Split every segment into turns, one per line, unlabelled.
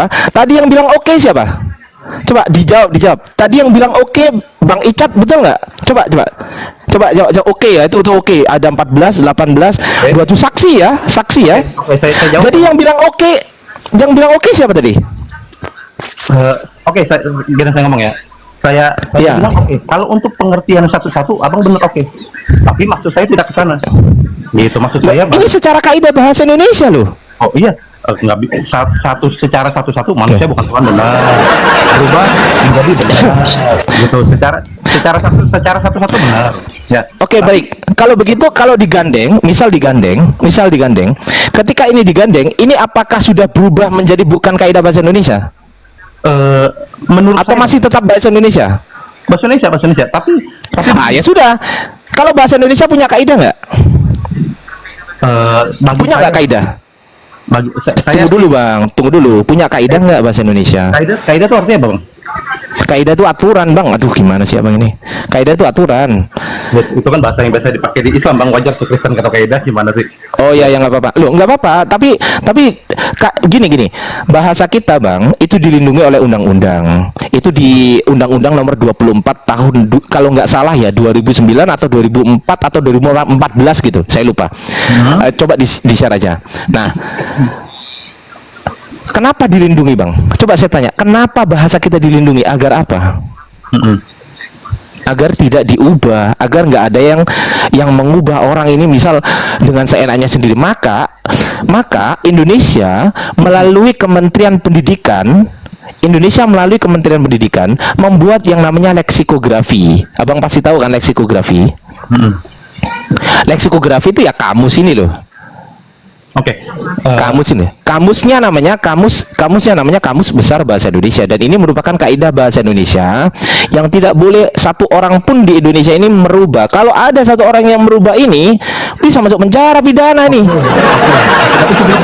Tadi yang bilang oke siapa? Coba dijawab. Tadi yang bilang oke Bang Icat, betul nggak? Coba jawab oke ya, itu oke. Ada 14, 18, 27 saksi ya.
Oke, saya jawab.
Jadi yang bilang oke siapa tadi?
Oke, saya ngomong ya. Saya
Iya.
bilang oke. Kalau untuk pengertian satu-satu, abang benar oke. Tapi maksud saya tidak ke sana. Gitu maksud saya.
Ini secara kaidah bahasa Indonesia loh.
Oh iya, nggak secara satu-satu manusia bukan Tuhan, benar. Berubah menjadi benar. Gitu. Secara satu-satu benar. Ya.
Oke, baik. Kalau begitu, kalau misal digandeng, ketika ini digandeng, ini apakah sudah berubah menjadi bukan kaidah bahasa Indonesia?
Menurut
Atau
saya,
masih tetap bahasa Indonesia?
bahasa Indonesia. Tapi
Ya sudah. Kalau bahasa Indonesia punya kaidah nggak? Punya nggak kaidah?
Saya
Tunggu dulu. Punya kaidah nggak bahasa Indonesia?
kaidah itu artinya apa, Bang?
Kaidah itu aturan, Bang. Aduh, gimana sih Abang ini? Kaidah itu aturan.
Itu kan bahasa yang biasa dipakai di Islam, Bang. Wajar Kristen kata kaidah, gimana sih?
Oh ya, nggak apa-apa. Loh, nggak apa-apa. Tapi gini. Bahasa kita, Bang, itu dilindungi oleh undang-undang. Itu di Undang-Undang Nomor 24 tahun kalau nggak salah ya 2009 atau 2004 atau 2014 gitu. Saya lupa. Coba di-share aja. Nah, kenapa dilindungi, Bang? Coba saya tanya, kenapa bahasa kita dilindungi? Agar apa? Agar tidak diubah, agar nggak ada yang mengubah orang ini misal dengan seenaknya sendiri. Maka Indonesia melalui Kementerian Pendidikan membuat yang namanya leksikografi. Abang pasti tahu kan leksikografi? Leksikografi itu ya kamus ini loh.
Oke.
Kamusnya namanya Kamus Besar Bahasa Indonesia, dan ini merupakan kaidah bahasa Indonesia yang tidak boleh satu orang pun di Indonesia ini merubah. Kalau ada satu orang yang merubah ini, bisa masuk penjara pidana nih.
Tapi sebelum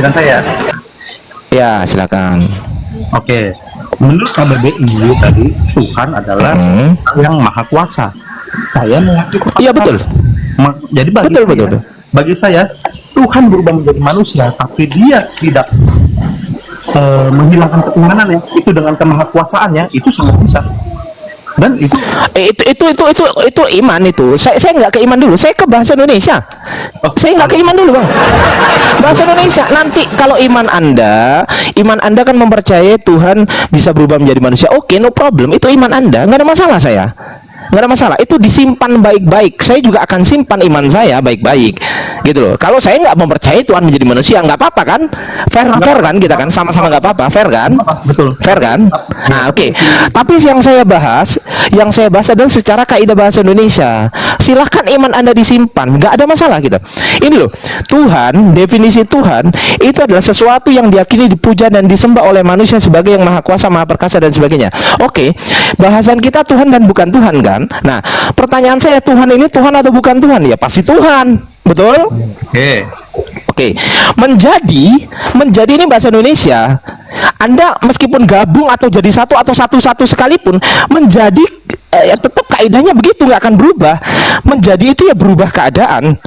bilang saya.
Ya, silakan.
Oke. Menurut KBBI tadi Tuhan adalah yang maha kuasa. Saya mengakui.
Iya, betul.
Jadi
Betul.
Bagi saya Tuhan berubah menjadi manusia, tapi Dia tidak menghilangkan ketuhanannya. Itu dengan kemahakuasaannya itu sangat bisa. Dan itu iman itu. Saya nggak ke iman dulu. Saya ke bahasa Indonesia. Saya nggak ke iman dulu, Bang. Bahasa Indonesia. Nanti kalau iman Anda kan mempercayai Tuhan bisa berubah menjadi manusia. Oke, no problem. Itu iman Anda. Nggak ada masalah saya. Nggak ada masalah, itu disimpan baik-baik. Saya juga akan simpan iman saya baik-baik, gitu loh. Kalau saya nggak mempercayai Tuhan menjadi manusia, nggak apa-apa kan? Fair kan, kita kan sama-sama nggak apa-apa, fair kan? Betul.
Fair kan? Nah, oke. Tapi yang saya bahas adalah secara kaidah bahasa Indonesia. Silahkan iman Anda disimpan, nggak ada masalah kita. Ini loh, Tuhan, definisi Tuhan itu adalah sesuatu yang diyakini, dipuja dan disembah oleh manusia sebagai yang maha kuasa, maha perkasa dan sebagainya. Oke, bahasan kita Tuhan dan bukan Tuhan kan? Nah, pertanyaan saya, Tuhan ini Tuhan atau bukan Tuhan? Ya pasti Tuhan, betul? Oke. Menjadi ini bahasa Indonesia. Anda meskipun gabung atau jadi satu sekalipun, menjadi tetap kaidahnya begitu, nggak akan berubah. Menjadi itu ya berubah keadaan.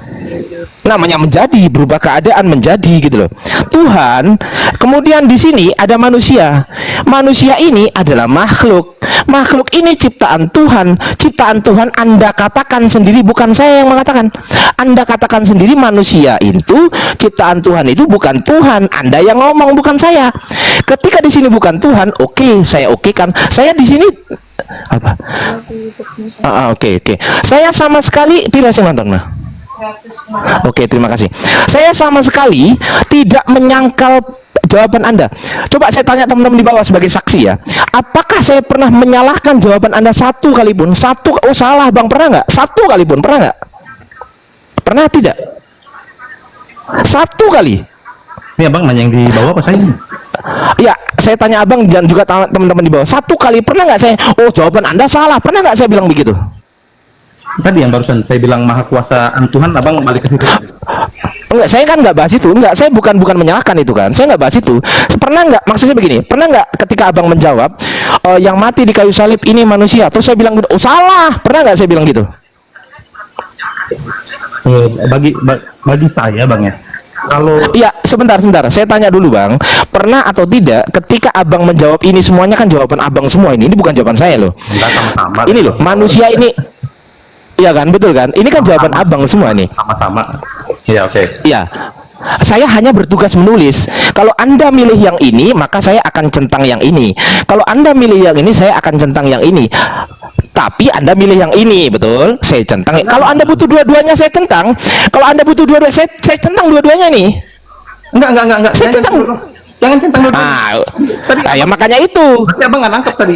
Namanya menjadi, berubah keadaan menjadi, gitu loh. Tuhan, kemudian di sini ada manusia. Manusia ini adalah makhluk. Makhluk ini ciptaan Tuhan. Ciptaan Tuhan Anda katakan sendiri, bukan saya yang mengatakan. Anda katakan sendiri manusia itu ciptaan Tuhan, itu bukan Tuhan. Anda yang ngomong, bukan saya. Ketika di sini bukan Tuhan, oke, saya okekan. Saya di sini apa? Oke. Saya sama sekali pilih yang nonton mah. Oke, terima kasih. Saya sama sekali tidak menyangkal jawaban Anda. Coba saya tanya teman-teman di bawah sebagai saksi ya. Apakah saya pernah menyalahkan jawaban Anda satu kali pun? Oh salah Bang, pernah nggak? Satu kali pun, pernah nggak? Pernah tidak? Satu kali.
Ini Abang nanya yang di bawah apa saya?
Ya, saya tanya Abang dan juga teman-teman di bawah. Satu kali pernah nggak saya? Oh, jawaban Anda salah. Pernah nggak saya bilang begitu?
Tadi yang barusan saya bilang maha kuasaan Tuhan, Abang balik ke situ.
Enggak, saya kan nggak bahas itu. Enggak, saya bukan menyalahkan itu kan. Saya nggak bahas itu. Pernah nggak? Maksudnya begini. Pernah nggak ketika Abang menjawab yang mati di kayu salib ini manusia? Terus saya bilang, oh salah. Pernah nggak saya bilang gitu?
Bagi saya Bang ya, Kalau
Iya, sebentar. Saya tanya dulu, Bang. Pernah atau tidak ketika Abang menjawab ini semuanya kan jawaban Abang semua ini. Ini bukan jawaban saya loh.
enggak sama-sama.
Ini loh, manusia ini. Iya kan, betul kan? Ini kan jawaban Abang semua nih.
Sama-sama. Iya, oke.
Iya. Saya hanya bertugas menulis. Kalau Anda milih yang ini, maka saya akan centang yang ini. Kalau Anda milih yang ini, saya akan centang yang ini. Tapi Anda milih yang ini, betul? Saya centang. Kalau Anda butuh dua-duanya, saya centang. Kalau Anda butuh dua-duanya, saya centang dua-duanya nih.
Enggak.
Saya centang.
Jangan centang dulu.
Ya makanya itu.
Tapi abang nggak nangkep tadi.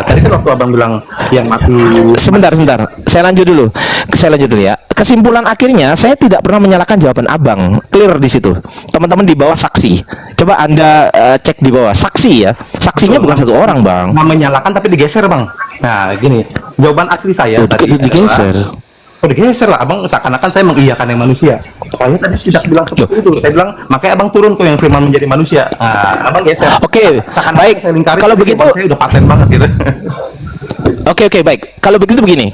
Tadi kan waktu abang bilang yang mati.
Sebentar. Saya lanjut dulu ya. Kesimpulan akhirnya saya tidak pernah menyalahkan jawaban Abang. Clear di situ. Teman-teman di bawah saksi. Coba Anda cek di bawah saksi ya. Saksinya bukan satu orang, Bang.
Nggak menyalakan tapi digeser, bang. Nah, gini. Jawaban asli saya tadi
digeser.
digeser lah. Abang seakan-akan saya mengiyakan yang manusia. Saya tadi tidak bilang seperti itu. Saya bilang makanya abang turun ke yang firman menjadi manusia. Nah, abang geser.
Oke, baik. Kalau begitu
saya udah paten banget gitu.
Oke, baik. Kalau begitu begini.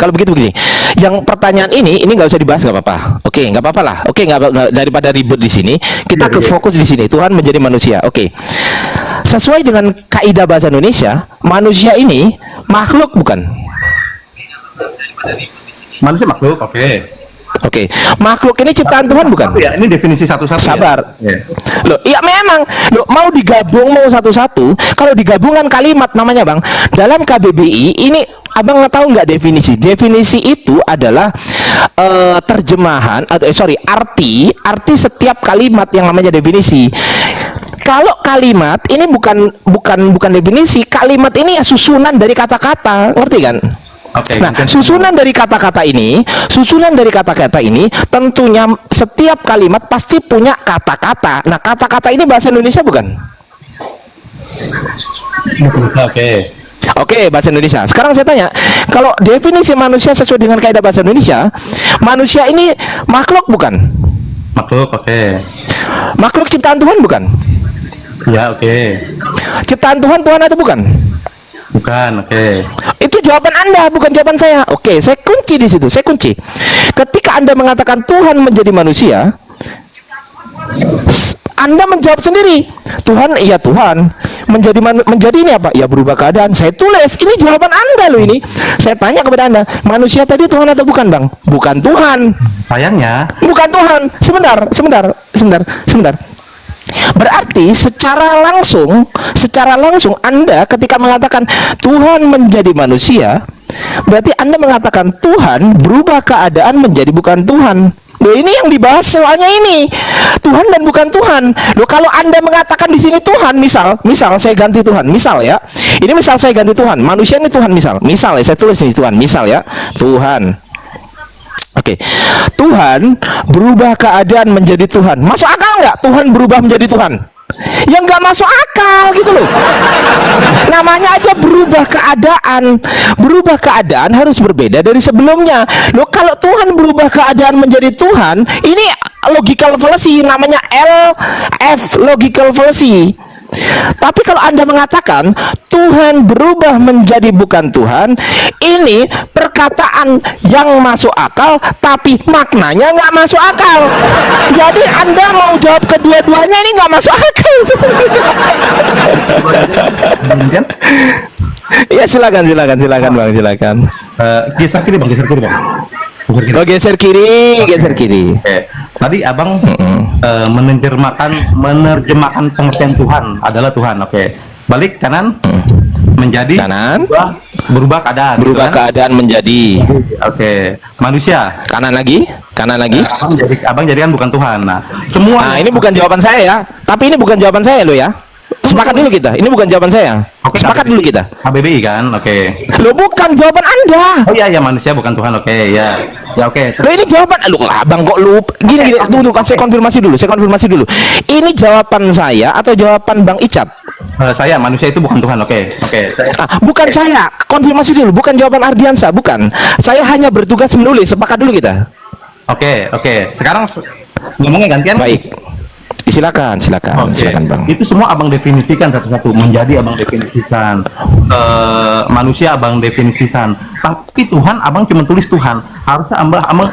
Yang pertanyaan ini nggak usah dibahas, nggak apa-apa. Oke, nggak apa-apa lah. Oke, daripada ribut di sini, kita ke fokus di sini. Tuhan menjadi manusia. Oke. Sesuai dengan kaidah bahasa Indonesia, manusia ini makhluk bukan?
Manusia makhluk, oke.
Oke, makhluk ini ciptaan Tuhan bukan?
Ya, ini definisi satu-satu.
Sabar.
Ya.
Loh, iya memang. Loh, mau digabung mau satu-satu. Kalau digabungkan kalimat namanya, Bang. Dalam KBBI ini Abang nggak tahu nggak definisi? Definisi itu adalah terjemahan atau arti setiap kalimat yang namanya definisi. Kalau kalimat ini bukan definisi, kalimat ini ya susunan dari kata-kata, ngerti kan?
Oke.
Nah, susunan dari kata-kata ini tentunya setiap kalimat pasti punya kata-kata. Nah, kata-kata ini bahasa Indonesia bukan? Oke, bahasa Indonesia. Sekarang saya tanya, kalau definisi manusia sesuai dengan kaidah bahasa Indonesia, manusia ini makhluk bukan?
Makhluk, oke.
Makhluk ciptaan Tuhan bukan?
Ya, oke.
Ciptaan Tuhan atau bukan?
Bukan, oke.
Itu jawaban Anda, bukan jawaban saya. Oke, saya kunci di situ. Ketika Anda mengatakan Tuhan menjadi manusia, Anda menjawab sendiri. Tuhan, iya Tuhan. Menjadi ini apa? Ya berubah keadaan. Saya tulis. Ini jawaban Anda loh ini. Saya tanya kepada Anda, manusia tadi Tuhan atau bukan, Bang? Bukan Tuhan.
Sayangnya.
Bukan Tuhan. Sebentar. Berarti secara langsung Anda ketika mengatakan Tuhan menjadi manusia, berarti Anda mengatakan Tuhan berubah keadaan menjadi bukan Tuhan. Loh, ini yang dibahas soalnya ini Tuhan dan bukan Tuhan. Loh, kalau Anda mengatakan di sini Tuhan, misal saya ganti Tuhan, misal ya. Ini misal saya ganti Tuhan, manusia ini Tuhan misal ya, saya tulis nih Tuhan, misal ya, Tuhan. Oke, Tuhan berubah keadaan menjadi Tuhan. Masuk akal nggak Tuhan berubah menjadi Tuhan? Yang nggak masuk akal gitu loh. Namanya aja berubah keadaan. Berubah keadaan harus berbeda dari sebelumnya. Loh, kalau Tuhan berubah keadaan menjadi Tuhan, ini logical fallacy, namanya LF, logical fallacy. Tapi kalau Anda mengatakan Tuhan berubah menjadi bukan Tuhan, ini perkataan yang masuk akal tapi maknanya nggak masuk akal. Jadi Anda mau jawab kedua-duanya ini nggak masuk akal. Ya silakan Bang, silakan.
Geser kiri bang.
Geser kiri.
Tadi abang menerjemahkan pengertian Tuhan adalah Tuhan. Oke. Balik kanan. Menjadi
kanan.
Berubah keadaan.
Berubah
gitu kan?
keadaan menjadi.
Oke. Manusia.
Kanan lagi.
Abang jadikan bukan Tuhan. Nah, semua.
Nah, ini bukan jawaban saya ya. Tapi ini bukan jawaban saya loh ya. Sepakat dulu kita. Ini bukan jawaban saya.
Oke,
Sepakat dulu kita.
KBBI kan. Oke.
Loh, bukan jawaban Anda.
Oh iya, manusia bukan Tuhan. Oke, ya. Ya oke.
Loh, ini jawaban. Loh, Abang kok lupa. Gini. Tunggu, kan saya konfirmasi dulu. Ini jawaban saya atau jawaban Bang Icat?
Saya manusia itu bukan Tuhan. Oke.
Bukan saya. Konfirmasi dulu. Bukan jawaban Ardiansa. Bukan. Saya hanya bertugas menulis. Sepakat dulu kita.
Oke. Sekarang ngomongnya gantian.
Baik. Silakan, silakan,
Oke.
silakan Bang.
Itu semua abang definisikan satu-satu. Menjadi abang definisikan. Manusia abang definisikan. Tapi Tuhan abang cuma tulis Tuhan. Harusnya abang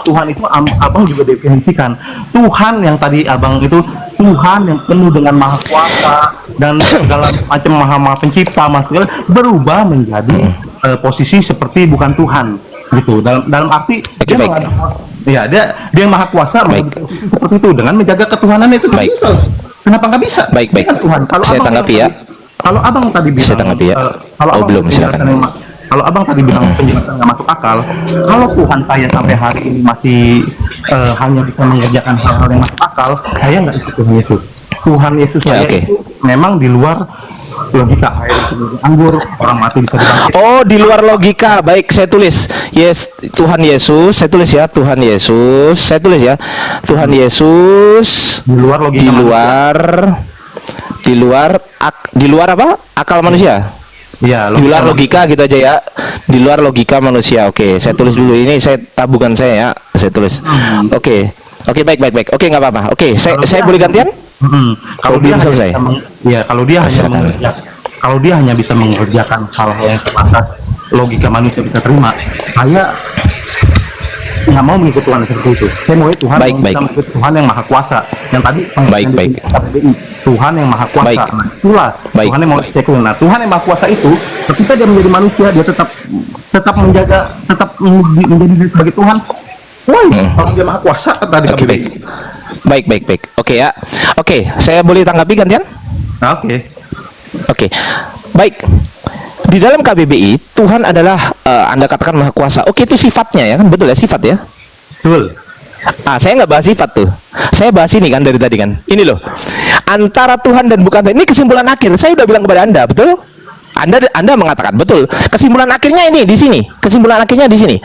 Tuhan itu abang juga definisikan. Tuhan yang tadi abang itu Tuhan yang penuh dengan maha kuasa dan segala macam maha pencipta, maksudnya berubah menjadi posisi seperti bukan Tuhan gitu. Dalam arti
Oke, baik.
Ya, dia yang maha kuasa seperti itu dengan menjaga ketuhanan itu nggak
Baik.
bisa. Kenapa nggak bisa?
Baik, baik.
Kan Tuhan. Kalau
Saya
abang
tanggapi ya.
Kalau abang tadi bilang,
Saya tanggapi ya.
kalau
Oh,
abang
belum,
penjelasan
silakan.
kalau abang tadi bilang penjelasan nggak masuk akal, kalau Tuhan saya sampai hari ini masih hanya bisa mengerjakan hal-hal yang masuk akal, saya nggak ikut Tuhan Yesus. Tuhan Yesus
Ya,
saya
oke.
itu memang di luar logika. Air sebagai anggur, orang mati bisa dibangkit.
Oh, di luar logika. Baik, saya tulis. Yes, Tuhan Yesus. Saya tulis ya, Tuhan Yesus. Saya tulis ya, Tuhan Yesus.
Di luar logika.
Di luar apa? Akal manusia.
Ya,
Di luar logika gitu aja ya. Di luar logika manusia. Oke, saya tulis dulu. Ini saya tabungan saya ya. Saya tulis. Oke. Oke, baik. Oke, nggak apa-apa. Oke, saya boleh gantian?
Kalau
belum
dia
selesai.
kalau dia hanya
Silakan.
kalau dia hanya bisa mengerjakan hal-hal yang sebatas logika manusia bisa terima, saya nggak mau mengikut Tuhan seperti itu. Saya mau Tuhan
Baik,
yang bisa
baik.
mengikut Tuhan yang maha kuasa. Yang tadi
Baik, baik.
KBBI, Tuhan yang maha kuasa.
Baik.
Nah, itulah
Baik.
Tuhan yang mau saya ikut. Nah, Tuhan yang maha kuasa itu ketika dia menjadi manusia, dia tetap menjaga, menjadi diri sebagai Tuhan. Wah, kalau dia maha kuasa tadi
Oke,
KBBI.
baik. Oke ya. Oke, saya boleh tanggapi gantian?
Oke.
Oke, baik. Di dalam KBBI, Tuhan adalah Anda katakan maha kuasa. Oke, itu sifatnya ya kan, betul ya, sifat ya.
Betul.
Saya nggak bahas sifat tuh. Saya bahas ini kan dari tadi kan. Ini loh, antara Tuhan dan bukan Tuhan. Ini kesimpulan akhir. Saya udah bilang kepada Anda, betul? Anda mengatakan betul. Kesimpulan akhirnya ini di sini. Kesimpulan akhirnya di sini.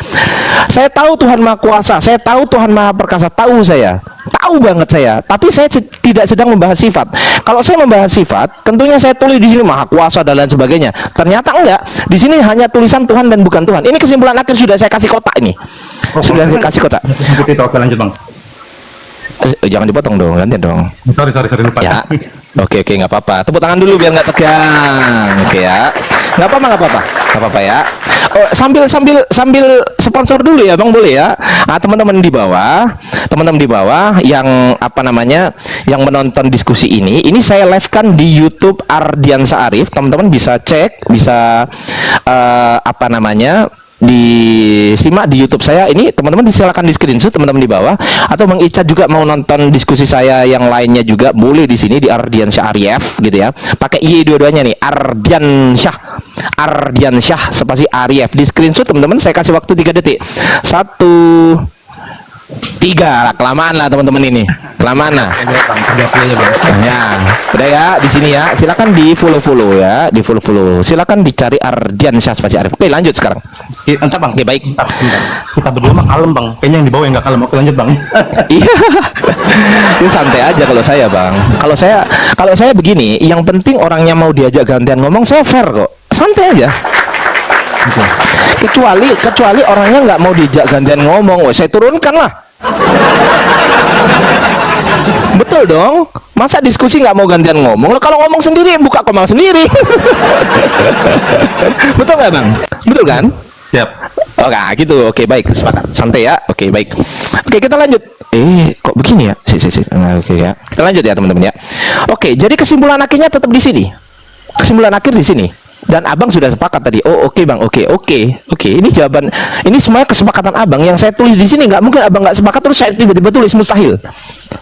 Saya tahu Tuhan Maha Kuasa. Saya tahu Tuhan Maha Perkasa. Tahu saya. Tahu banget saya. Tapi saya tidak sedang membahas sifat. Kalau saya membahas sifat, tentunya saya tulis di sini Maha Kuasa dan lain sebagainya. Ternyata enggak. Di sini hanya tulisan Tuhan dan bukan Tuhan. Ini kesimpulan akhir sudah saya kasih kotak ini. Sudah saya kasih kotak.
Oke, lanjut Bang.
Jangan dipotong dong, gantian dong.
Sorry lupa.
Ya, oke, nggak apa-apa. Tepuk tangan dulu biar nggak tegang. Oke ya, nggak apa-apa ya. Oh, sambil sponsor dulu ya, Bang, boleh ya. Teman-teman di bawah yang apa namanya, yang menonton diskusi ini saya live kan di YouTube Ardiansa Arif. Teman-teman bisa cek, bisa apa namanya, disimak di YouTube saya ini. Teman-teman silakan di screenshot teman-teman di bawah, atau Bang Ica juga mau nonton diskusi saya yang lainnya juga boleh di sini di Ardiansyah Arif gitu ya. Pakai Y dua-duanya nih, Ardiansyah spasi Arif. Di screenshot teman-teman, saya kasih waktu 3 detik. 1 3 lah, kelamaan lah teman-teman ini. Kelamaan lah. Ya, udah ya di sini ya. Silakan di follow ya, di follow. Silakan dicari Ardiansyah spasi Arif. Oke, lanjut sekarang.
Entah Bang.
Oke, baik.
Bentar. Kita berdua mah kalem Bang. Kayaknya yang di bawah yang nggak kalem. Oke, lanjut Bang.
Iya. Itu santai aja kalau saya, Bang. Kalau saya begini, yang penting orangnya mau diajak gantian ngomong, saya fair kok. Santai aja. Kecuali orangnya nggak mau diajak gantian ngomong, saya turunkan lah. Betul dong. Masa diskusi nggak mau gantian ngomong? Kalau ngomong sendiri, buka komal sendiri. Betul nggak, Bang? Betul kan?
Siap.
Oke, gitu. Oke, baik. Sepakat. Santai ya. Oke, baik. Oke, kita lanjut. Kok begini ya? Oke ya. Kita lanjut ya, teman-teman ya. Oke, jadi kesimpulan akhirnya tetap di sini. Kesimpulan akhir di sini. Dan Abang sudah sepakat tadi. Oh, oke Bang. Oke. Ini jawaban. Ini semuanya kesepakatan Abang. Yang saya tulis di sini nggak mungkin Abang nggak sepakat terus saya tiba-tiba tulis, mustahil.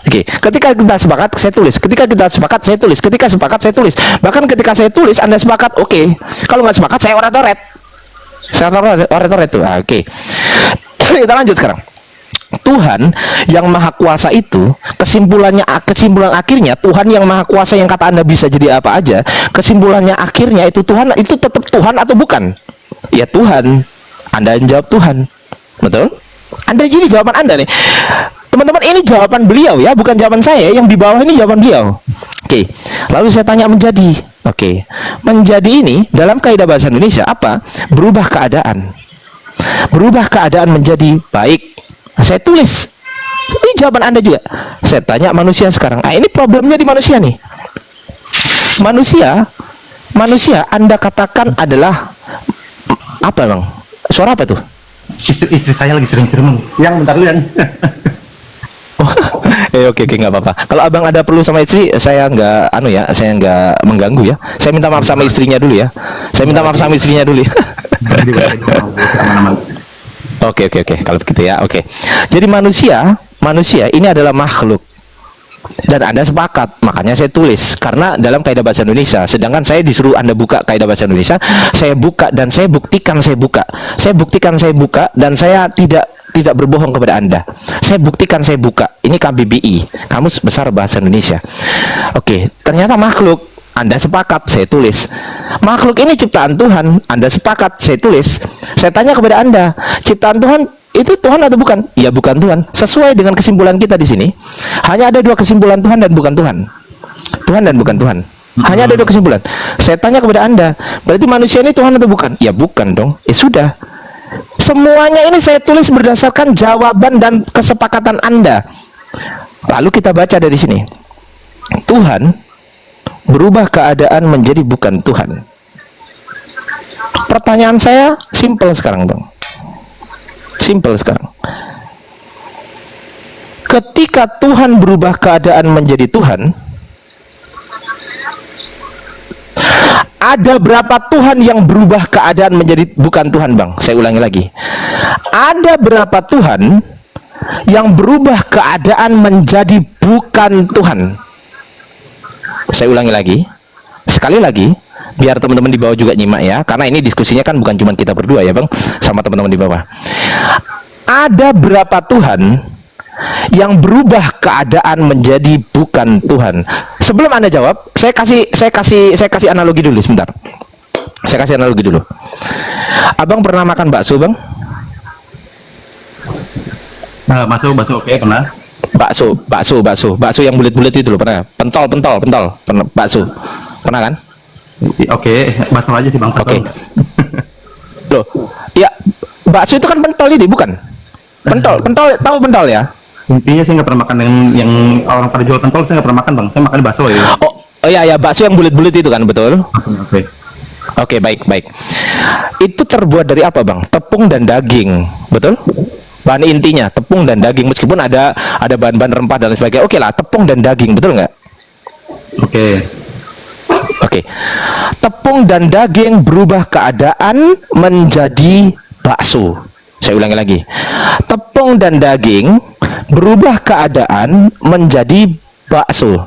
Oke. Ketika kita sepakat, saya tulis. Ketika kita sepakat, saya tulis. Ketika sepakat, saya tulis. Bahkan ketika saya tulis, Anda sepakat. Oke. Kalau nggak sepakat, saya oret-oret. Saya oret-oret tuh. Oke. Kita lanjut sekarang. Tuhan yang maha kuasa itu kesimpulan akhirnya Tuhan yang maha kuasa yang kata Anda bisa jadi apa aja, kesimpulannya akhirnya itu Tuhan itu tetap Tuhan atau bukan? Ya Tuhan. Anda jawab Tuhan. Betul? Anda gini jawaban Anda nih. Teman-teman, ini jawaban beliau ya, bukan jawaban saya. Yang di bawah ini jawaban beliau. Oke. Lalu saya tanya menjadi. Oke. Menjadi ini dalam kaidah bahasa Indonesia apa? Berubah keadaan. Berubah keadaan menjadi baik. Saya tulis Ini jawaban Anda juga. Saya tanya manusia sekarang. Ini problemnya di manusia nih. Manusia Anda katakan adalah apa, Bang? Suara apa tuh?
Istri saya lagi sering-sering. Yang bentar dulu yang.
Oke, nggak apa-apa. Kalau abang ada perlu sama istri, saya nggak saya nggak mengganggu ya. Saya minta maaf sama istrinya dulu ya. Saya minta maaf sama istrinya dulu ya. Oke. Kalau begitu ya, oke. Jadi manusia ini adalah makhluk. Dan Anda sepakat, makanya saya tulis karena dalam kaidah bahasa Indonesia. Sedangkan saya disuruh Anda buka kaidah bahasa Indonesia, saya buka dan saya buktikan saya buka. Saya buktikan saya buka dan saya tidak berbohong kepada Anda. Saya buktikan saya buka. Ini KBBI, Kamus Besar Bahasa Indonesia. Oke, ternyata makhluk. Anda sepakat, saya tulis. Makhluk ini ciptaan Tuhan. Anda sepakat, saya tulis. Saya tanya kepada Anda, ciptaan Tuhan itu Tuhan atau bukan? Ya, bukan Tuhan. Sesuai dengan kesimpulan kita di sini, hanya ada dua kesimpulan, Tuhan dan bukan Tuhan. Tuhan dan bukan Tuhan. Hanya ada dua kesimpulan. Saya tanya kepada Anda, berarti manusia ini Tuhan atau bukan? Ya, bukan dong. Sudah. Semuanya ini saya tulis berdasarkan jawaban dan kesepakatan Anda. Lalu kita baca dari sini. Tuhan berubah keadaan menjadi bukan Tuhan. Pertanyaan saya simpel sekarang, Bang. Simpel sekarang. Ketika Tuhan berubah keadaan menjadi Tuhan, ada berapa Tuhan yang berubah keadaan menjadi bukan Tuhan, Bang? Saya ulangi lagi. Ada berapa Tuhan yang berubah keadaan menjadi bukan Tuhan? Saya ulangi lagi. Sekali lagi, biar teman-teman di bawah juga nyimak ya, karena ini diskusinya kan bukan cuma kita berdua ya, Bang, sama teman-teman di bawah. Ada berapa Tuhan yang berubah keadaan menjadi bukan Tuhan? Sebelum Anda jawab, saya kasih analogi dulu sebentar. Saya kasih analogi dulu. Abang pernah makan bakso, Bang?
Nah, bakso oke, pernah.
Bakso yang bulat-bulat itu loh, pernah? Pentol, pernah, bakso. Pernah kan?
Oke, bakso aja sih, Bang.
Oke. Loh, ya bakso itu kan pentol ini, bukan? Pentol, tahu pentol ya?
Intinya saya nggak pernah makan yang orang pada jual pentol, saya nggak pernah makan, Bang. Saya makan bakso ya.
Oh ya, bakso yang bulat-bulat itu kan, betul?
Oke,
baik. Itu terbuat dari apa, Bang? Tepung dan daging, betul? Bahan intinya tepung dan daging, meskipun ada bahan-bahan rempah dan sebagainya. Oke lah, tepung dan daging, betul nggak? Oke. Tepung dan daging berubah keadaan menjadi bakso. Saya ulangi lagi. Tepung dan daging berubah keadaan menjadi bakso.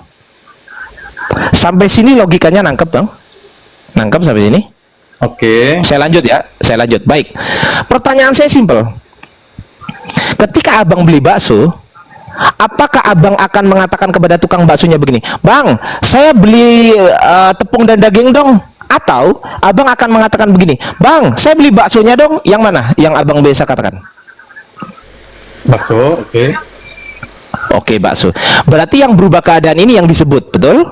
Sampai sini logikanya nangkep, Bang? Nangkep sampai sini?
Oke.
Saya lanjut ya. Baik. Pertanyaan saya simpel. Ketika abang beli bakso, apakah abang akan mengatakan kepada tukang baksonya begini, Bang, saya beli tepung dan daging dong? Atau abang akan mengatakan begini, Bang, saya beli baksonya dong? Yang mana yang abang biasa katakan?
Bakso, oke.
Oke, bakso. Berarti yang berubah keadaan ini yang disebut, betul?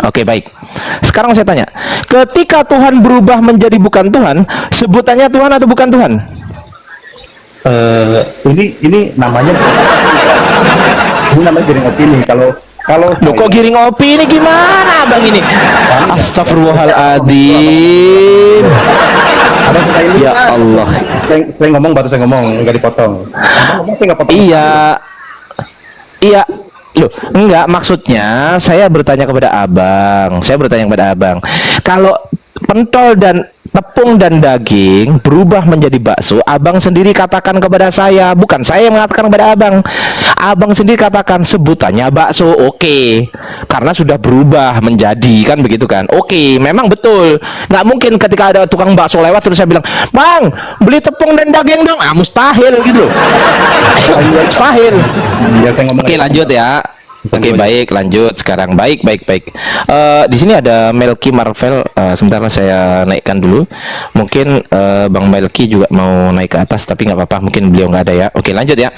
Oke, baik. Sekarang saya tanya, ketika Tuhan berubah menjadi bukan Tuhan, sebutannya Tuhan atau bukan Tuhan?
Ini namanya giring opini. Kalau
Loh, kok giring opini ini gimana, Bang ini? Astagfirullahaladzim. Ya Allah.
Saya ngomong nggak dipotong.
Iya. Loh, enggak, maksudnya saya bertanya kepada abang. Kalau pentol dan tepung dan daging berubah menjadi bakso, abang sendiri katakan kepada saya, bukan saya yang mengatakan kepada abang. Abang sendiri katakan sebutannya bakso, oke, karena sudah berubah menjadi, kan begitu kan? Oke, memang betul. Nggak mungkin ketika ada tukang bakso lewat terus saya bilang, Bang, beli tepung dan daging dong. Mustahil gitu loh. Mustahil. Oke, lanjut ya. Oke, baik, lanjut sekarang. Baik. Di sini ada Melki Marvel. Sebentar saya naikkan dulu. Mungkin Bang Melki juga mau naik ke atas, tapi nggak apa-apa. Mungkin beliau nggak ada ya. Oke, lanjut ya.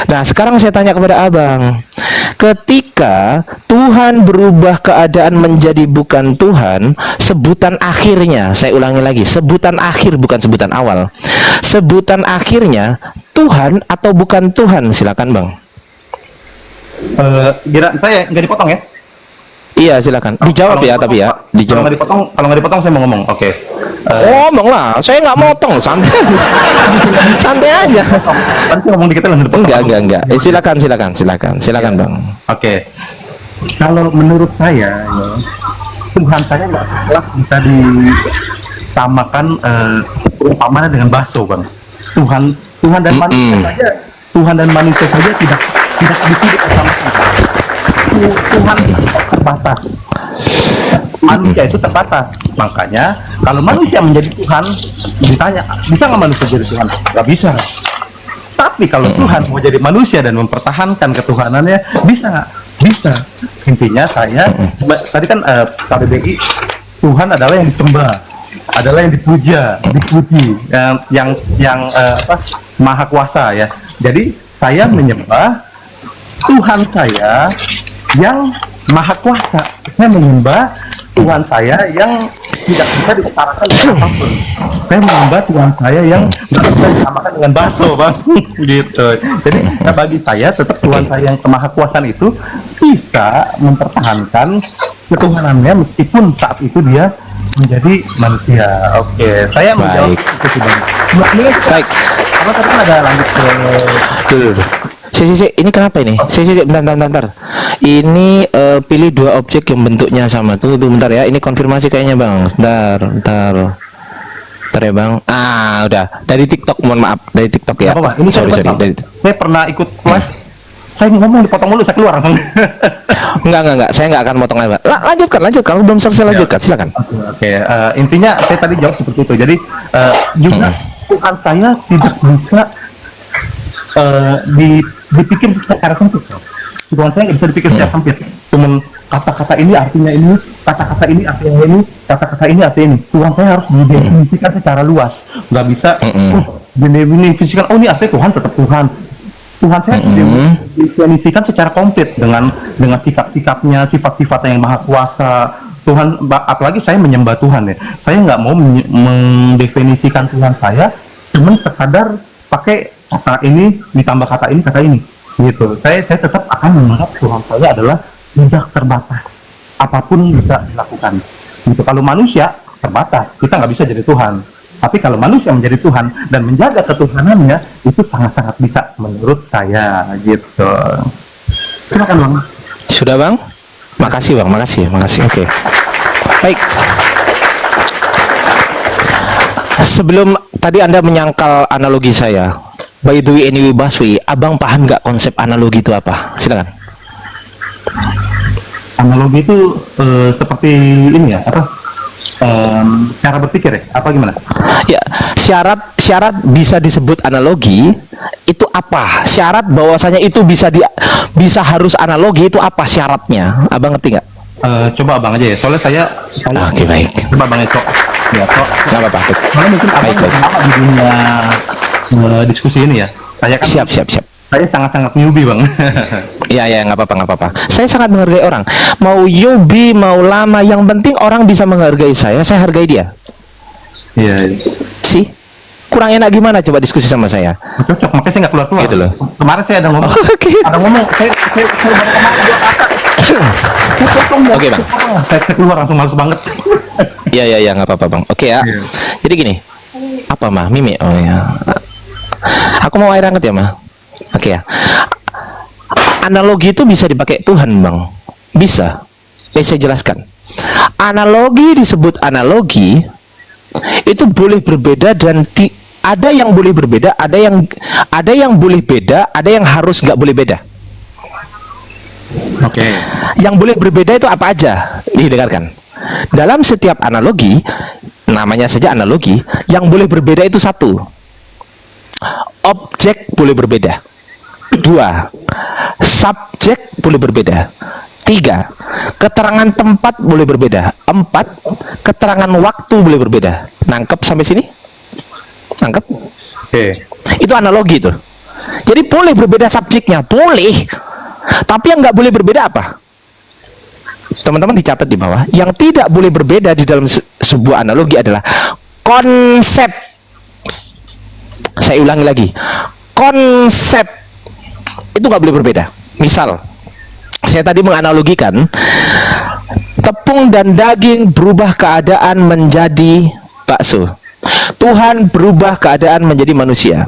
Nah, sekarang saya tanya kepada abang. Ketika Tuhan berubah keadaan menjadi bukan Tuhan, sebutan akhirnya, saya ulangi lagi, sebutan akhir bukan sebutan awal. Sebutan akhirnya Tuhan atau bukan Tuhan? Silakan Bang.
Kira saya nggak dipotong ya?
Iya silakan. Dijawab
Kalau
ya
dipotong,
tapi ya. Dijawab.
kalau nggak dipotong saya mau ngomong. Oke.
Ngomong lah. Saya nggak motong, santai. Santai aja.
Tadi saya ngomong dikit langsung dipotong.
Enggak. Silakan Bang.
Oke. Kalau menurut saya, ya, Tuhan saya nggak jelas bisa ditamakan perumpamaan dengan bakso, Bang. Tuhan dan manusia saja, Tuhan dan manusia saja tidak bisa disamakan. Tuhan itu terbatas, manusia itu terbatas. Makanya kalau manusia menjadi Tuhan, ditanya bisa nggak manusia jadi Tuhan? Nggak bisa. Tapi kalau Tuhan mau jadi manusia dan mempertahankan ketuhanannya, bisa nggak? Bisa. Intinya saya tadi kan KBBI, Tuhan adalah yang disembah, adalah yang dipuji, yang maha kuasa ya. Jadi saya menyembah Tuhan saya yang maha kuasa. Saya menyembah Tuhan saya yang tidak bisa disetarakan dengan apapun. Saya menyembah Tuhan saya yang tidak bisa disamakan dengan bakso, Bang. Gitu. Jadi bagi saya tetap Tuhan saya yang maha kuasaan itu bisa mempertahankan ketuhanannya meskipun saat itu dia menjadi manusia. Oke, saya menjawab itu sih, Bang.
Baik.
Karena tadi kan ada lanjut ke
ini kenapa ini? Bentar. Ini pilih 2 objek yang bentuknya sama. Tunggu bentar ya. Ini konfirmasi kayaknya Bang. Bentar ya Bang. Udah. Dari TikTok, mohon maaf. Dari TikTok ya.
Apa, ini sorry. Saya pernah ikut live. Saya ngomong dipotong mulu, saya keluar langsung.
Enggak. Saya nggak akan motong lebar. Lanjutkan. Kalau belum selesai lanjutkan, silakan.
Oke. Intinya saya tadi jawab seperti itu. Jadi juga Tuhan saya tidak bisa dipikir secara sempit. Tuhan saya nggak bisa dipikir secara sempit. Cuman kata-kata ini artinya ini, kata-kata ini artinya ini, kata-kata ini artinya ini. Tuhan saya harus didefinisikan secara luas. Nggak bisa didefinisikan. Oh ini artinya Tuhan tetap Tuhan. Tuhan saya didefinisikan secara komplit dengan sikap-sikapnya, sifat-sifatnya yang maha kuasa. Tuhan, apalagi saya menyembah Tuhan ya. Saya nggak mau mendefinisikan Tuhan saya, cuman sekadar pakai kata ini ditambah kata ini gitu. Saya tetap akan menganggap Tuhan saya adalah tidak terbatas, apapun bisa dilakukan gitu. Kalau manusia terbatas, kita nggak bisa jadi Tuhan. Tapi kalau manusia menjadi Tuhan dan menjaga ketuhanannya, itu sangat-sangat bisa menurut saya gitu. Silakan Bang.
Sudah Bang? Makasih Bang, makasih. Oke. Baik. Sebelum tadi Anda menyangkal analogi saya, by the way anyway Baswi, Abang paham nggak konsep analogi itu apa? Silakan.
Analogi itu seperti ini ya, cara berpikir ya, apa gimana?
Ya, syarat bisa disebut analogi itu apa? Syarat bahwasanya itu bisa harus analogi itu apa syaratnya? Abang ngerti nggak?
Coba Abang aja ya, soalnya saya
Oke, baik.
Coba Abang ya,
nggak apa-apa.
Soalnya mungkin Abang lama di dunia diskusi ini ya. Saya kan
Siap.
Saya sangat-sangat newbie Bang.
Iya, nggak apa-apa. Saya sangat menghargai orang. Mau newbie, mau lama, yang penting orang bisa menghargai saya hargai dia.
Iya.
Sih, kurang enak gimana coba diskusi sama saya?
Cocok, makanya saya nggak keluar.
Gitu loh.
Kemarin saya ada ngomong.
Oke.
Ada ngomong, saya
Oke, Bang.
Saya keluar langsung males banget.
Iya, nggak apa-apa Bang. Oke ya.
Iya.
Jadi gini, apa mah? Mimi? Oh ya. Aku mau air hangat ya mah. Oke ya. Analogi itu bisa dipakai Tuhan Bang. Bisa. Saya jelaskan. Analogi disebut analogi itu boleh berbeda dan ada yang boleh berbeda, ada yang boleh beda, ada yang harus nggak boleh beda.
Oke.
Yang boleh berbeda itu apa aja? Didengarkan. Dalam setiap analogi, namanya saja analogi, yang boleh berbeda itu 1. Objek boleh berbeda. 2. Subjek boleh berbeda. 3. Keterangan tempat boleh berbeda. 4. Keterangan waktu boleh berbeda. Nangkep sampai sini? Nangkep?
Oke.
Itu analogi tuh. Jadi boleh berbeda subjeknya, boleh. Tapi yang nggak boleh berbeda apa? Teman-teman dicatat di bawah. Yang tidak boleh berbeda di dalam sebuah analogi adalah konsep. Saya ulangi lagi. konsep itu nggak boleh berbeda. Misal, saya tadi menganalogikan tepung dan daging berubah keadaan menjadi bakso. Tuhan berubah keadaan menjadi manusia.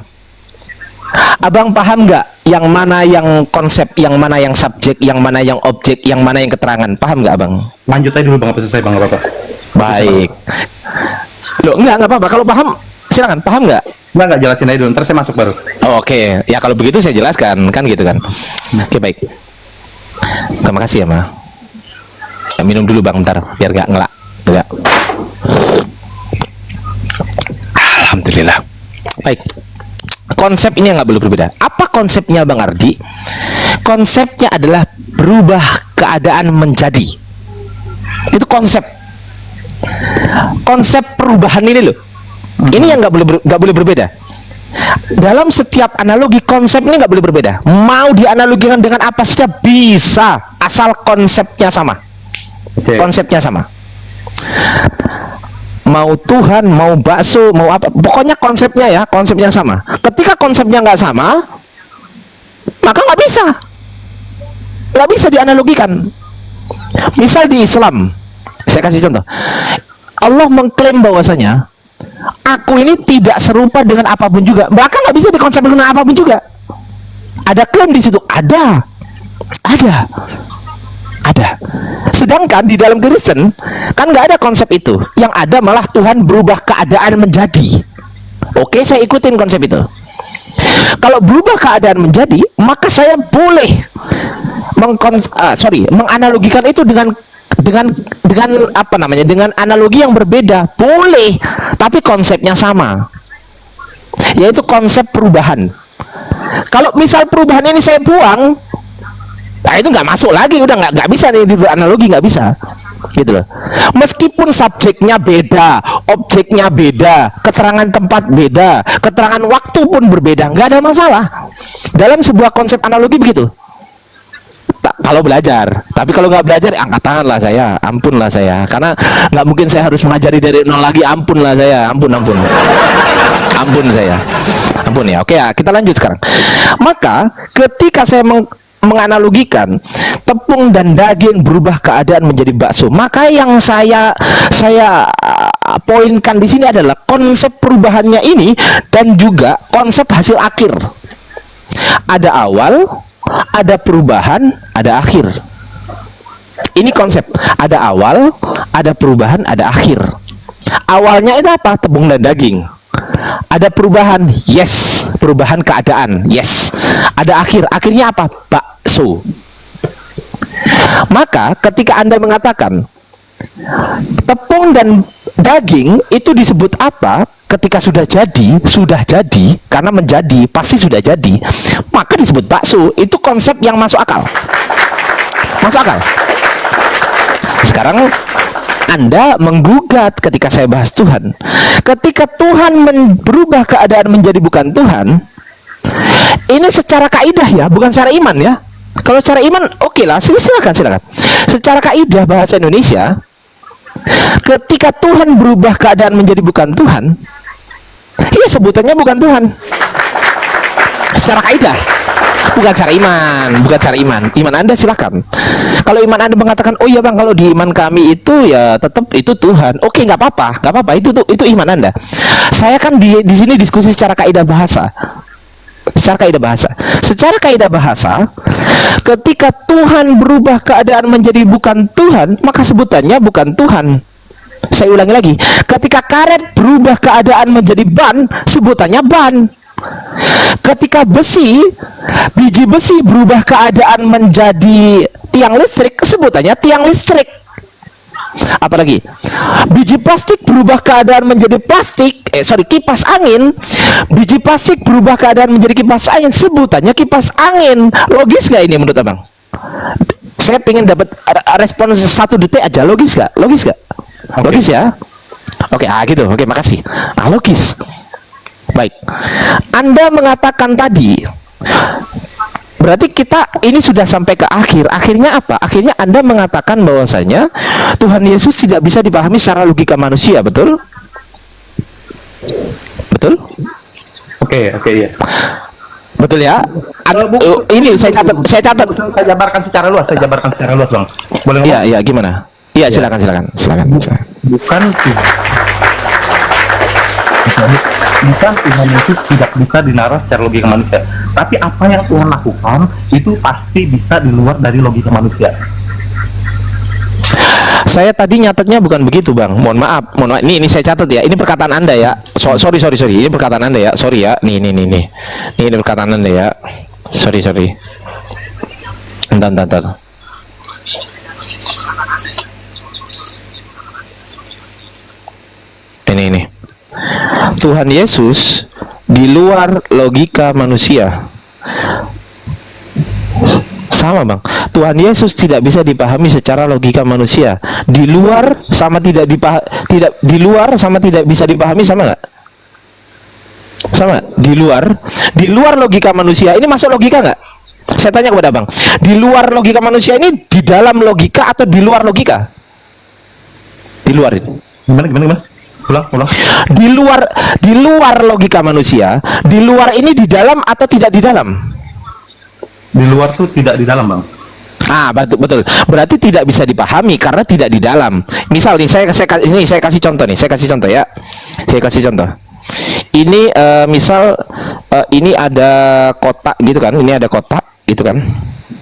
Abang paham nggak yang mana yang konsep, yang mana yang subjek, yang mana yang objek, yang mana yang keterangan? Paham nggak abang?
Lanjut aja dulu bang, apa selesai bang, apa?
Baik. Loh, nggak apa-apa. Kalau paham, silakan. Paham nggak?
Nggak, jelasin aja dulu, ntar saya masuk baru.
Oh, oke. Ya kalau begitu saya jelaskan, kan gitu kan. Oke, baik. Terima kasih ya, Ma. Ya, minum dulu bang, ntar biar nggak ngelak. Nggak. Alhamdulillah. Baik. Konsep ini nggak boleh berbeda. Apa konsepnya Bang Ardi? Konsepnya adalah berubah keadaan menjadi. Itu konsep. Konsep perubahan ini loh. Ini yang nggak boleh berbeda. Dalam setiap analogi, konsep ini nggak boleh berbeda. Mau dianalogikan dengan apa saja bisa, asal konsepnya sama. Konsepnya sama. Mau Tuhan, mau bakso, mau apa, pokoknya konsepnya ya, konsepnya sama. Ketika konsepnya nggak sama, maka nggak bisa dianalogikan. Misal di Islam, saya kasih contoh. Allah mengklaim bahwasanya aku ini tidak serupa dengan apapun juga, maka nggak bisa dikonsepkan dengan apapun juga. Ada klaim di situ, ada. Sedangkan di dalam Kristen kan nggak ada konsep itu. Yang ada malah Tuhan berubah keadaan menjadi. Oke, saya ikutin konsep itu. Kalau berubah keadaan menjadi, maka saya boleh menganalogikan itu dengan apa namanya? Dengan analogi yang berbeda. Boleh, tapi konsepnya sama. Yaitu konsep perubahan. Kalau misal perubahan ini saya buang, nah itu nggak masuk lagi, udah nggak bisa nih di analogi, nggak bisa, gitu loh. Meskipun subjeknya beda, objeknya beda, keterangan tempat beda, keterangan waktu pun berbeda, nggak ada masalah. Dalam sebuah konsep analogi begitu. Kalau belajar, tapi kalau nggak belajar, angkat tangan lah saya, ampun lah saya, karena nggak mungkin saya harus mengajari dari nol lagi, ampun lah saya, ampun saya, ampun ya. Oke ya, kita lanjut sekarang. Maka ketika saya menganalogikan tepung dan daging berubah keadaan menjadi bakso, maka yang saya poinkan di sini adalah konsep perubahannya ini dan juga konsep hasil akhir. Ada awal, ada perubahan, ada akhir. Ini konsep, ada awal, ada perubahan, ada akhir. Awalnya itu apa? Tepung dan daging. Ada perubahan, yes. Perubahan keadaan, yes. Ada akhir, akhirnya apa? Bakso. Maka ketika Anda mengatakan tepung dan daging itu disebut apa? Ketika sudah jadi, karena menjadi pasti sudah jadi, maka disebut bakso. Itu konsep yang masuk akal. Sekarang Anda menggugat ketika saya bahas Tuhan. Ketika Tuhan berubah keadaan menjadi bukan Tuhan, ini secara kaidah ya, bukan secara iman ya. Kalau secara iman, oke lah, silakan. Secara kaidah bahasa Indonesia, ketika Tuhan berubah keadaan menjadi bukan Tuhan, iya sebutannya bukan Tuhan. Secara kaidah, bukan secara iman. Iman Anda silakan. Kalau iman Anda mengatakan, oh iya bang, kalau di iman kami itu ya tetap itu Tuhan. Oke, nggak apa-apa. Itu iman Anda. Saya kan di sini diskusi secara kaidah bahasa. Secara kaidah bahasa, ketika Tuhan berubah keadaan menjadi bukan Tuhan, maka sebutannya bukan Tuhan. Saya ulangi lagi, ketika karet berubah keadaan menjadi ban, sebutannya ban. Ketika biji besi berubah keadaan menjadi tiang listrik, sebutannya tiang listrik. Apalagi biji plastik berubah keadaan menjadi kipas angin. Biji plastik berubah keadaan menjadi kipas angin, sebutannya kipas angin. Logis gak ini menurut abang? Saya pengen dapat respon 1 detik aja. Logis gak? Okay. Logis ya? Oke, gitu. Oke, makasih. Logis. Baik. Anda mengatakan tadi, berarti kita ini sudah sampai ke akhir. Akhirnya apa? Akhirnya Anda mengatakan bahwasanya Tuhan Yesus tidak bisa dipahami secara logika manusia, betul? Betul?
Oke, ya.
Betul ya? Ini saya catat.
Saya jabarkan secara luas, Bang. Boleh ngomong?
Iya, iya, gimana? Iya, silakan.
Bukan Tuhan Yesus tidak bisa dinaras secara logika manusia. Tapi apa yang Tuhan lakukan itu pasti bisa di luar dari logika manusia.
Saya tadi nyatetnya bukan begitu, Bang. Mohon maaf. Ini saya catat ya. Ini perkataan Anda ya. Sorry. Ini perkataan Anda ya. Sorry ya. Nih. Ini perkataan Anda ya. Sorry. Bentar. Ini. Tuhan Yesus di luar logika manusia. Sama, Bang. Tuhan Yesus tidak bisa dipahami secara logika manusia. Di luar sama tidak bisa dipahami, sama nggak? Sama. Di luar logika manusia. Ini masuk logika nggak? Saya tanya kepada Bang. Di luar logika manusia ini di dalam logika atau di luar logika? Di luar ini.
Gimana? Ulang.
Di luar logika manusia. Di luar ini di dalam atau tidak di dalam?
Di luar tuh tidak di dalam, Bang.
Betul. Berarti tidak bisa dipahami karena tidak di dalam. Misal nih, saya kasih contoh nih. Saya kasih contoh ya. Ini misal ini ada kotak gitu kan. Ini ada kotak gitu kan.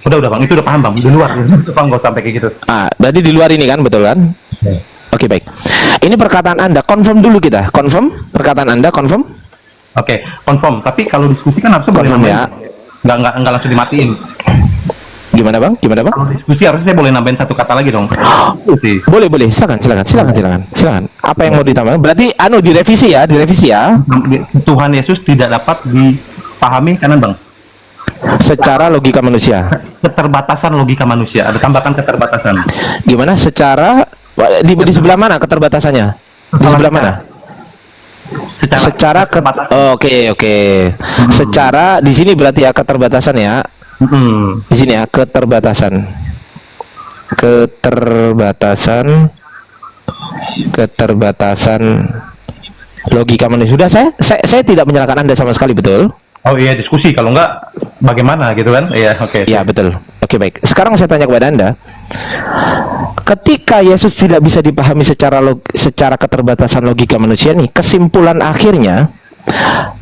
Udah, Bang. Itu udah paham, Bang. Di luar. Itu Bang, enggak sampai kayak gitu.
Berarti di luar ini kan, betul kan? Oke, baik. Ini perkataan Anda, confirm dulu kita. Confirm perkataan Anda, confirm.
Oke, confirm. Tapi kalau diskusi kan harusnya boleh nambahin.
Ya.
Nggak langsung dimatiin.
Gimana bang?
Kalau diskusi harusnya saya boleh nambahin satu kata lagi dong.
Boleh. Silakan. Apa yang mau ditambahkan? Berarti direvisi ya.
Tuhan Yesus tidak dapat dipahami kanan, Bang.
Secara logika manusia.
Keterbatasan logika manusia. Ada tambahkan keterbatasan.
Gimana? Secara di sebelah mana keterbatasannya? Di sebelah mana? Secara Oke. Secara di sini berarti ya keterbatasan ya. Di sini ya keterbatasan logika manusia. Sudah saya tidak menyalahkan Anda sama sekali, betul?
Oh iya, diskusi, kalau enggak bagaimana gitu kan? Iya, oke.
Iya, betul. Oke, baik. Sekarang saya tanya kepada Anda. Ketika Yesus tidak bisa dipahami secara keterbatasan logika manusia nih, kesimpulan akhirnya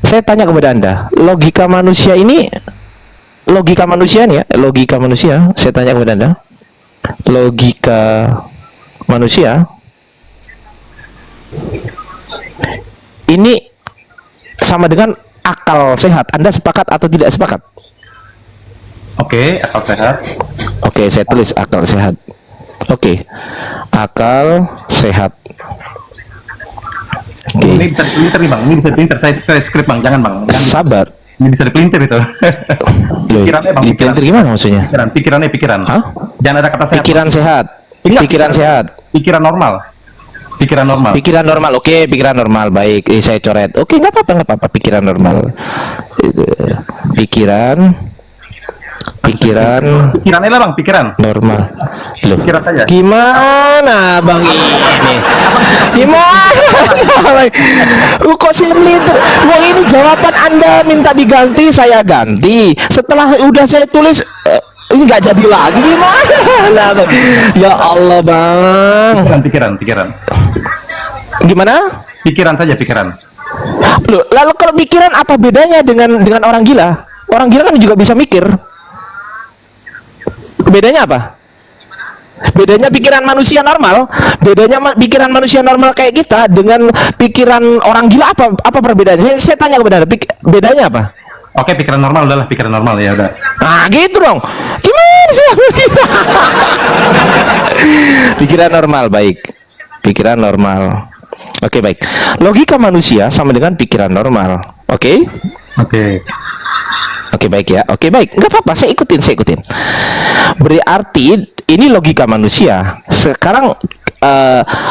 saya tanya kepada Anda, logika manusia, saya tanya kepada Anda, logika manusia ini sama dengan akal sehat. Anda sepakat atau tidak sepakat?
Oke, akal sehat.
Oke, saya tulis akal sehat. Oke, akal sehat.
Ini bisa dipelintir nih, Bang. Ini bisa dipelintir. Saya skrip, Bang. Jangan, Bang.
Sabar.
Ini bisa dipelintir itu. Pikirannya, Bang.
Dipelintir gimana maksudnya?
Pikiran.
Hah?
Jangan ada kata sehat.
Pikiran sehat. Pikiran sehat.
Pikiran normal.
Oke, pikiran normal. Baik, saya coret. Oke, nggak apa-apa. Pikiran normal.
Pikirannya lah, Bang. Pikiran
normal. Loh,
pikiran saja.
Gimana Bang ini? Gimana? Kok simply itu? Wong ini jawaban Anda minta diganti, saya ganti. Setelah udah saya tulis ini nggak jadi lagi, gimana Bang? Ya Allah, Bang.
Pikiran.
Gimana?
Pikiran saja, pikiran.
Loh, lalu kalau pikiran apa bedanya dengan orang gila? Orang gila kan juga bisa mikir. Bedanya apa? Bedanya pikiran manusia normal, pikiran manusia normal kayak kita dengan pikiran orang gila apa perbedaannya? Saya tanya kepada Anda, bedanya apa?
Oke, pikiran normal udahlah, pikiran normal ya udah.
Nah, gitu dong. Gimana sih? Pikiran normal, baik. Pikiran normal. Oke, baik. Logika manusia sama dengan pikiran normal. Oke? Oke, baik ya. Oke, baik. Nggak apa-apa, saya ikutin. Berarti ini logika manusia. Sekarang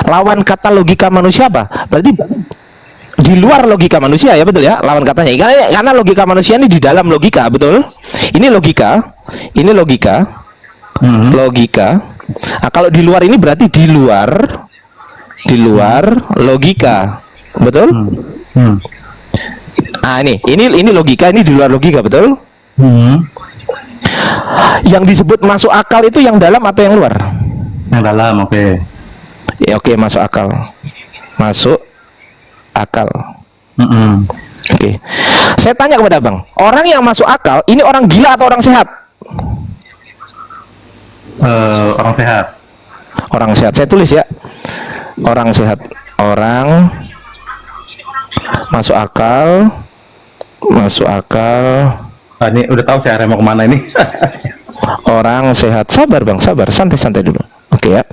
lawan kata logika manusia apa? Berarti di luar logika manusia ya, betul ya? Lawan katanya. Karena logika manusia ini di dalam logika, betul? Ini logika. Logika. Nah, kalau di luar ini berarti di luar logika. Betul? Ah, ini logika, ini di luar logika, betul? Yang disebut masuk akal itu yang dalam atau yang luar?
Yang dalam, oke.
Ya, oke, masuk akal. Masuk akal. Oke. Saya tanya kepada Bang, orang yang masuk akal ini orang gila atau orang sehat?
Orang sehat.
Orang sehat. Saya tulis ya. Orang sehat. Orang masuk akal. Masuk akal.
Ini udah tahu saya mau kemana ini.
Orang sehat. Sabar Bang, sabar. Santai-santai dulu. Oke ya.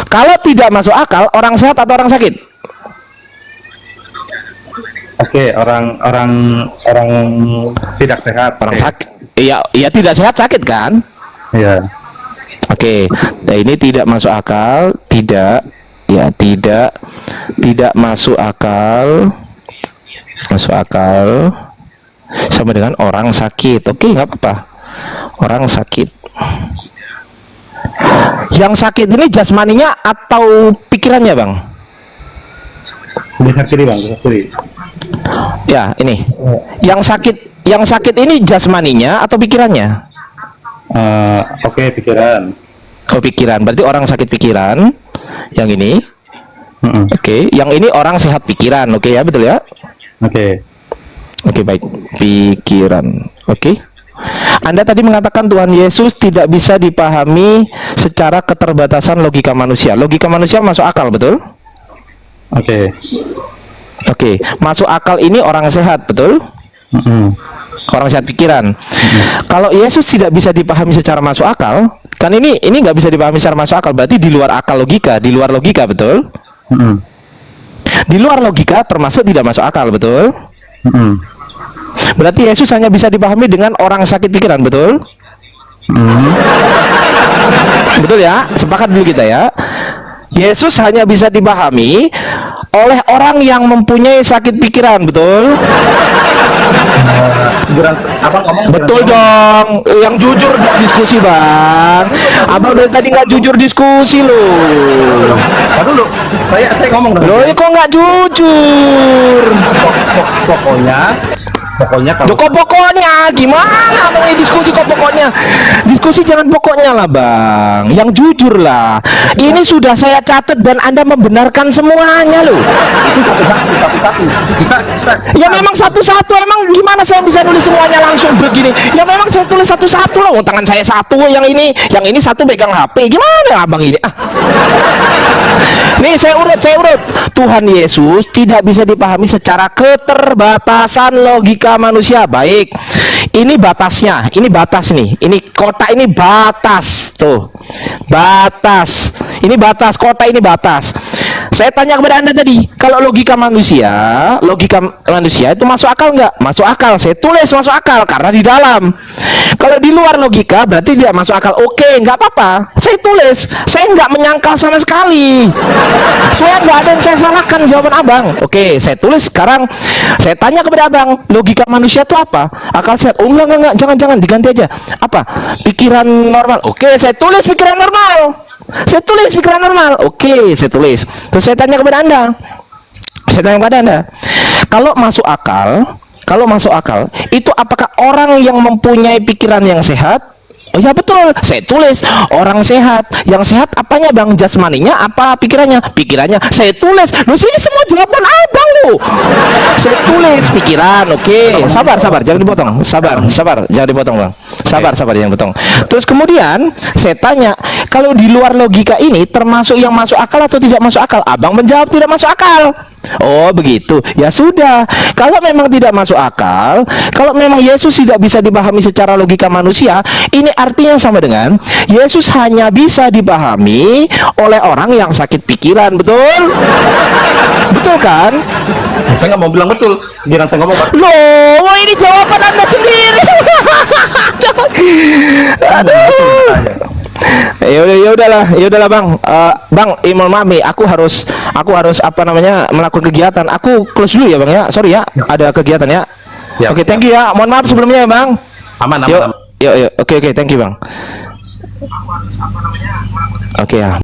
Kalau tidak masuk akal, orang sehat atau orang sakit?
Oke, orang tidak sehat.
Orang sakit. Iya, tidak sehat sakit kan?
Iya.
Oke. Nah, ini tidak masuk akal, tidak masuk akal. Masuk akal sama dengan orang sakit. Oke, nggak apa-apa. Orang sakit. Yang sakit ini jasmaninya atau pikirannya, Bang?
Bisa kiri, Bang, bisa kiri.
Ya, ini. Yang sakit ini jasmaninya atau pikirannya?
Oke, pikiran.
Oh, pikiran. Berarti orang sakit pikiran. Yang ini. Oke, yang ini orang sehat pikiran. Oke ya, betul ya?
Oke.
Oke, baik. Pikiran. Oke. Anda tadi mengatakan Tuhan Yesus tidak bisa dipahami secara keterbatasan logika manusia. Logika manusia masuk akal, betul?
Oke.
Oke, masuk akal ini orang sehat, betul? Orang sehat pikiran. Kalau Yesus tidak bisa dipahami secara masuk akal, kan ini nggak bisa dipahami secara masuk akal, berarti di luar akal logika, di luar logika, betul? Di luar logika termasuk tidak masuk akal, betul? Berarti Yesus hanya bisa dipahami dengan orang sakit pikiran, betul? Betul ya? Sepakat dulu kita ya. Yesus hanya bisa dipahami oleh orang yang mempunyai sakit pikiran, betul? Betul dong. Yang jujur diskusi, Bang. Abang dari tadi nggak jujur diskusi loh.
Dulu, saya ngomong dong.
Loh, kok nggak jujur?
Pokoknya kalau
pokoknya gimana Bang, ini diskusi kok pokoknya? Diskusi jangan pokoknya lah, Bang. Yang jujur lah. Ini sudah saya catat dan Anda membenarkan semuanya loh. Ya memang satu-satu. Emang gimana saya bisa nulis semuanya langsung begini? Ya memang saya tulis satu-satu loh. Tangan saya satu, yang ini satu pegang HP. Gimana Abang ini? Nih saya urut. Tuhan Yesus tidak bisa dipahami secara keterbatasan logika manusia. Baik, ini batasnya, ini batas nih, ini kotak ini batas, tuh batas, ini batas, kota ini batas. Saya tanya kepada Anda tadi, kalau logika manusia itu masuk akal nggak? Masuk akal. Saya tulis masuk akal karena di dalam. Kalau di luar logika berarti tidak masuk akal. Oke, nggak apa-apa. Saya tulis. Saya nggak menyangkal sama sekali. Saya nggak ada yang saya salahkan jawaban Abang. Oke, saya tulis sekarang. Saya tanya kepada Abang, logika manusia itu apa? Akal sehat. Oh enggak, jangan diganti aja. Apa? Pikiran normal. Oke, saya tulis pikiran normal. Saya tulis pikiran normal. Oke, saya tulis. Terus saya tanya kepada Anda. Kalau masuk akal, itu apakah orang yang mempunyai pikiran yang sehat? Oh ya betul, saya tulis orang sehat. Yang sehat apanya Bang? Jasmaninya apa pikirannya? Pikirannya. Saya tulis. Loh, sini semua jawaban Abang loh. Saya tulis pikiran. Oke. Sabar, jangan dipotong. Sabar, jangan dipotong, Bang. Sabar, jangan dipotong. Terus kemudian saya tanya, kalau di luar logika ini termasuk yang masuk akal atau tidak masuk akal? Abang menjawab tidak masuk akal. Oh begitu, ya sudah. Kalau memang tidak masuk akal, kalau memang Yesus tidak bisa dipahami secara logika manusia, ini artinya sama dengan Yesus hanya bisa dipahami oleh orang yang sakit pikiran, betul? Betul kan?
saya nggak mau bilang betul, biar saya ngomong.
Loh, ini jawaban Anda sendiri. Aduh. Ya udahlah Bang. Bang, mohon maaf nih, aku harus melakukan kegiatan. Aku close dulu ya Bang ya. Sorry ya, ada kegiatan ya. Oke, thank you ya. Mohon maaf sebelumnya ya Bang.
Aman.
Yuk. Oke, thank you Bang. Oke ya.